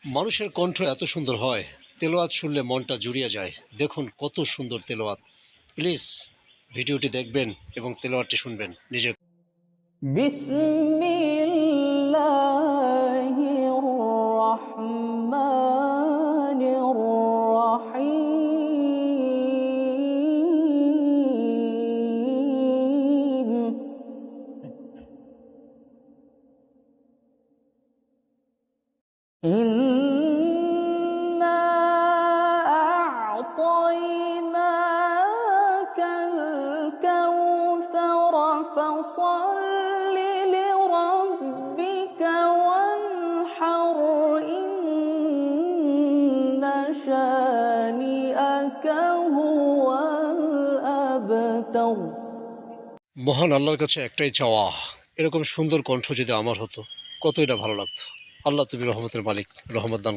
মানুষের কণ্ঠ এত সুন্দর হয়, তেলাওয়াত শুনলে মনটা জুড়িয়ে যায়। দেখুন কত সুন্দর তেলাওয়াত। প্লিজ ভিডিওটি দেখবেন এবং তেলাওয়াতটি শুনবেন নিজের। বিসমিল্লাহির রহমানির রহিম। ইন্না আ'তাইনাকাল কাউসার ফাসাল্লি লিরাব্বিকা ওয়ানহার ইন্না শানিআকা হুয়াল আবতার। মহান আল্লাহর কাছে একটাই চাওয়া, এরকম সুন্দর কণ্ঠ যদি আমার হতো কতই না ভালো লাগতো। আল্লাহ তুমি রহমতের মালিক, রহমত দান।